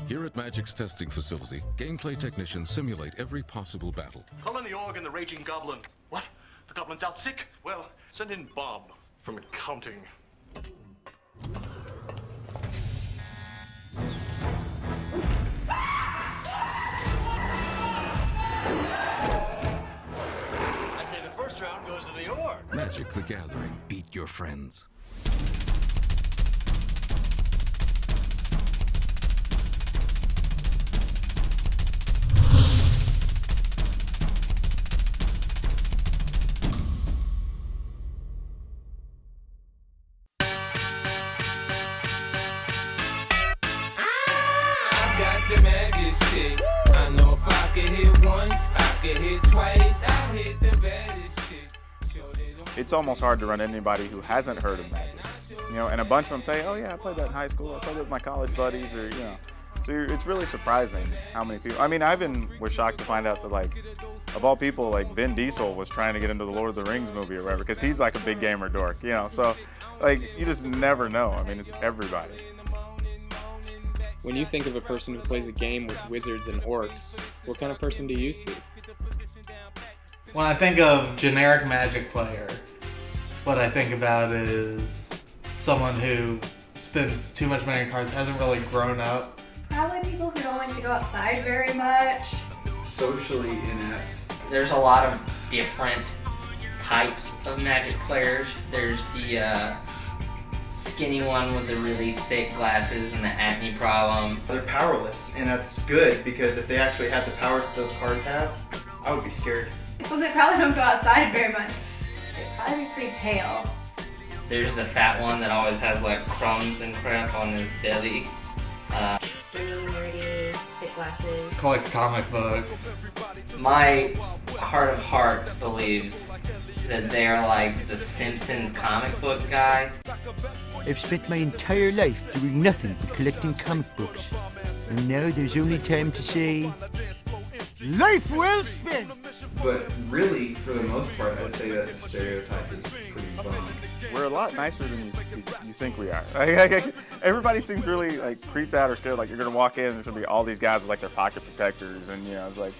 Here at Magic's testing facility, gameplay technicians simulate every possible battle. Calling the org and the Raging Goblin. What? The Goblin's out sick? Well, send in Bob from accounting. I'd say the first round goes to the org. Magic the Gathering. Beat your friends. The magic stick. I know if I could hit once, I could hit twice. I'll hit the baddest chick. It's almost hard to run into anybody who hasn't heard of Magic. You know, and a bunch of them tell you, oh yeah, I played that in high school, I played it with my college buddies, or, you know. So it's really surprising how many people, I mean, was shocked to find out that, like, of all people, like, Vin Diesel was trying to get into the Lord of the Rings movie or whatever, because he's like a big gamer dork, you know. So, like, you just never know. I mean, it's everybody. When you think of a person who plays a game with wizards and orcs, what kind of person do you see? When I think of generic Magic player, what I think about is someone who spends too much money on cards, hasn't really grown up. Probably people who don't like to go outside very much. Socially inept. There's a lot of different types of Magic players. There's the skinny one with the really thick glasses and the acne problem. They're powerless, and that's good, because if they actually had the powers that those cards have, I would be scared. Well, they probably don't go outside very much. They'd probably be pretty pale. There's the fat one that always has like crumbs and crap on his belly. They're really nerdy, thick glasses. Collects comic books. My heart of hearts believes that they're like the Simpsons comic book guy. I've spent my entire life doing nothing but collecting comic books. And now there's only time to say, life well spent! But really, for the most part, I'd say that stereotype is pretty wrong. We're a lot nicer than you think we are. Everybody seems really like creeped out or scared. Like, you're gonna walk in and there's gonna be all these guys with like their pocket protectors, and, you know, it's like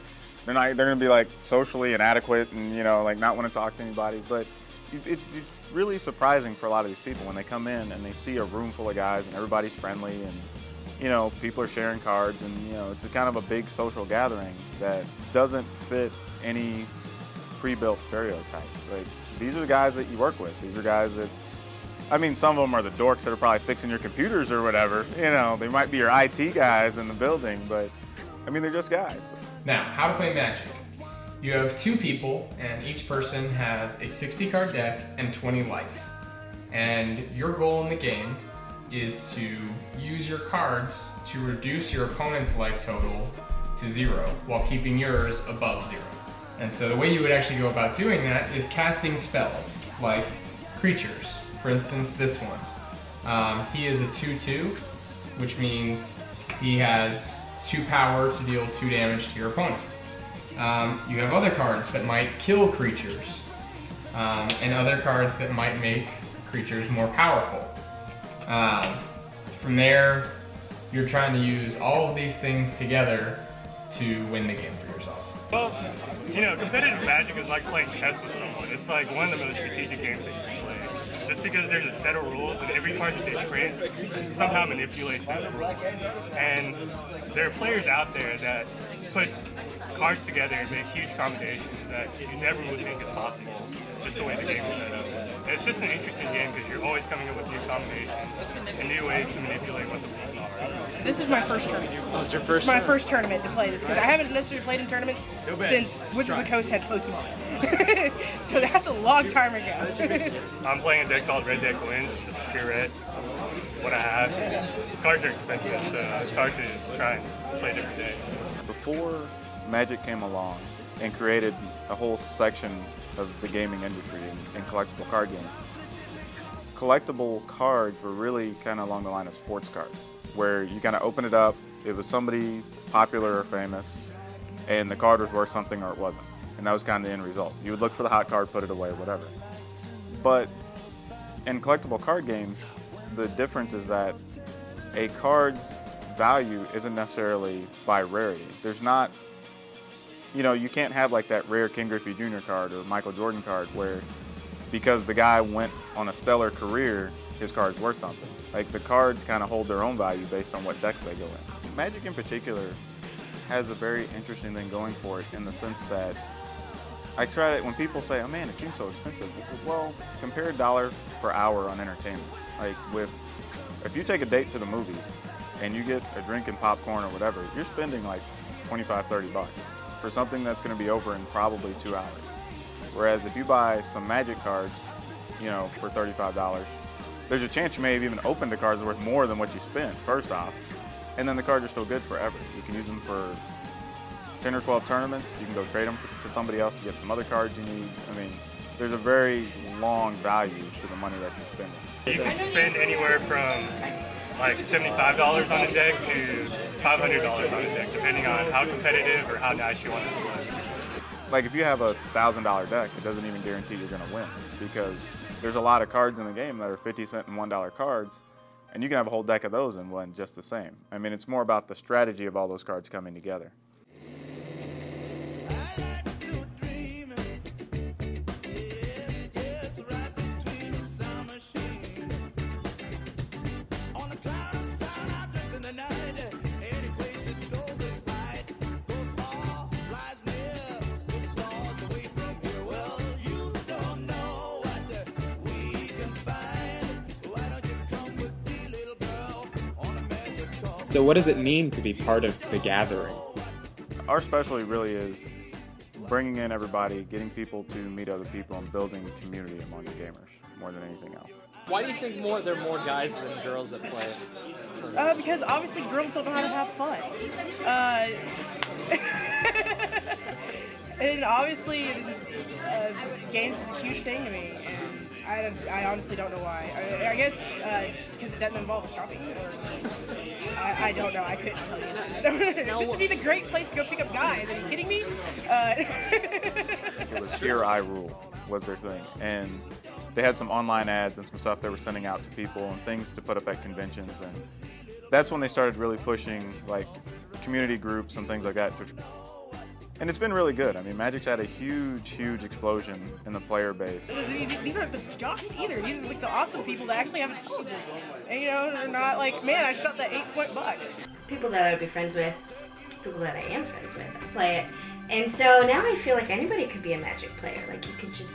they're gonna be like socially inadequate and, you know, like not want to talk to anybody. But it's really surprising for a lot of these people when they come in and they see a room full of guys and everybody's friendly, and, you know, people are sharing cards, and, you know, it's a kind of a big social gathering that doesn't fit any pre-built stereotype. Like, these are the guys that you work with. These are guys that, I mean, some of them are the dorks that are probably fixing your computers or whatever. You know, they might be your IT guys in the building, but, I mean, they're just guys. Now, how to play Magic. You have 2 people, and each person has a 60-card deck and 20 life. And your goal in the game is to use your cards to reduce your opponent's life total to 0 while keeping yours above 0. And so the way you would actually go about doing that is casting spells, like creatures. For instance, this one. He is a 2/2, which means he has 2 power to deal 2 damage to your opponent. You have other cards that might kill creatures, and other cards that might make creatures more powerful. From there, you're trying to use all of these things together to win the game for yourself. Well, you know, competitive Magic is like playing chess with someone. It's like one of the most strategic games that you can play. Just because there's a set of rules and every card that they print somehow manipulates those rules. And there are players out there that put cards together and make huge combinations that you never would think is possible, just the way the game is set up. And it's just an interesting game because you're always coming up with new combinations and new ways to manipulate what the rules are. This is my first tournament. Oh, it's your This is my first tournament to play this, because I haven't necessarily played in tournaments since Wizards of the Coast had Pokemon. So that's a long time ago. I'm playing a deck called Red Deck Wins, it's just pure red. What I have. Cards are expensive, so it's hard to try and play different decks. Before Magic came along and created a whole section of the gaming industry in collectible card games, collectible cards were really kind of along the line of sports cards, where you kind of open it up, it was somebody popular or famous, and the card was worth something or it wasn't. And that was kind of the end result. You would look for the hot card, put it away, whatever. But in collectible card games, the difference is that a card's value isn't necessarily by rarity. There's not, you know, you can't have like that rare Ken Griffey Jr. card or Michael Jordan card where because the guy went on a stellar career, his card's worth something. Like the cards kind of hold their own value based on what decks they go in. Magic in particular has a very interesting thing going for it in the sense that I try to, when people say, oh man, it seems so expensive. Well, compare $1 per hour on entertainment. Like if you take a date to the movies and you get a drink and popcorn or whatever, you're spending like 25, 30 bucks for something that's going to be over in probably 2 hours. Whereas if you buy some Magic cards, you know, for $35, there's a chance you may have even opened a card that's worth more than what you spent, first off. And then the cards are still good forever. You can use them for 10 or 12 tournaments. You can go trade them to somebody else to get some other cards you need. I mean, there's a very long value to the money that you're spending. You can spend anywhere from like $75 on a deck to $500 on a deck, depending on how competitive or how nice you want it to play. Like if you have a $1,000 deck, it doesn't even guarantee you're going to win because there's a lot of cards in the game that are 50-cent and $1 cards, and you can have a whole deck of those and win just the same. I mean, it's more about the strategy of all those cards coming together. So what does it mean to be part of the gathering? Our specialty really is bringing in everybody, getting people to meet other people, and building community among the gamers more than anything else. Why do you think there are more guys than girls that play? Because obviously girls don't know how to have fun. And obviously games is a huge thing to me, and I honestly don't know why. I guess because it doesn't involve shopping. I don't know. I couldn't tell you that. This would be the great place to go pick up guys. Are you kidding me? It was Here I Rule was their thing, and they had some online ads and some stuff they were sending out to people and things to put up at conventions, and that's when they started really pushing like community groups and things like that. And it's been really good. I mean, Magic's had a huge, huge explosion in the player base. These aren't the jocks either. These are like the awesome people that actually have intelligence. And you know, they're not like, man, I shot that 8-point buck. People that I would be friends with, people that I am friends with, play it. And so now I feel like anybody could be a Magic player. Like you could just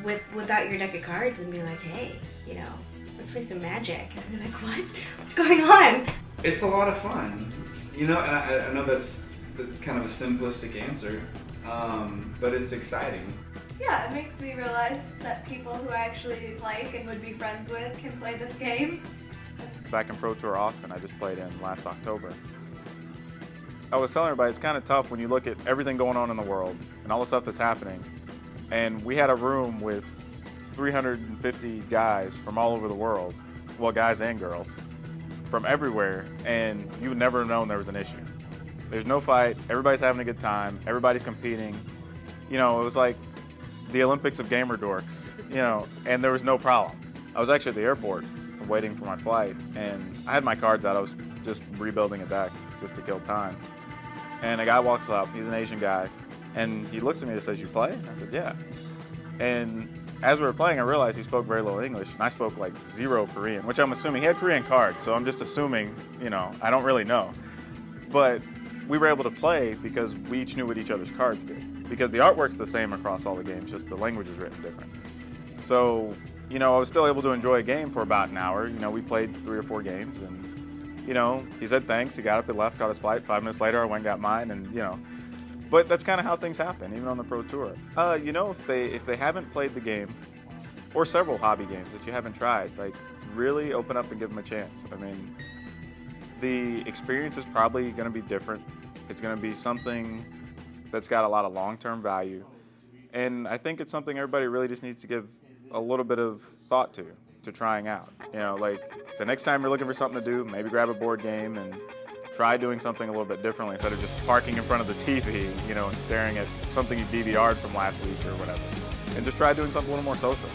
whip out your deck of cards and be like, hey, you know, let's play some Magic. And be like, what? What's going on? It's a lot of fun. You know, and I know that's kind of a simplistic answer, but it's exciting. Yeah, it makes me realize that people who I actually like and would be friends with can play this game. Back in Pro Tour Austin, I just played in last October. I was telling everybody it's kind of tough when you look at everything going on in the world and all the stuff that's happening. And we had a room with 350 guys from all over the world, well, guys and girls, from everywhere, and you would never have known there was an issue. There's no fight, everybody's having a good time, everybody's competing. You know, it was like the Olympics of gamer dorks, you know, and there was no problems. I was actually at the airport waiting for my flight, and I had my cards out. I was just rebuilding a deck just to kill time. And a guy walks up, he's an Asian guy, and he looks at me and says, "You play?" I said, "Yeah." And as we were playing, I realized he spoke very little English, and I spoke like zero Korean, which I'm assuming he had Korean cards, so I'm just assuming, you know, I don't really know. But we were able to play because we each knew what each other's cards did. Because the artwork's the same across all the games, just the language is written different. So, you know, I was still able to enjoy a game for about an hour. You know, we played 3 or 4 games, and, you know, he said thanks, he got up and left, caught his flight. 5 minutes later, I went and got mine, and, you know. But that's kind of how things happen, even on the Pro Tour. You know, if they haven't played the game, or several hobby games that you haven't tried, like, really open up and give them a chance. I mean, the experience is probably going to be different. It's going to be something that's got a lot of long-term value. And I think it's something everybody really just needs to give a little bit of thought to trying out. You know, like the next time you're looking for something to do, maybe grab a board game and try doing something a little bit differently instead of just parking in front of the TV, you know, and staring at something you DVR'd from last week or whatever. And just try doing something a little more social.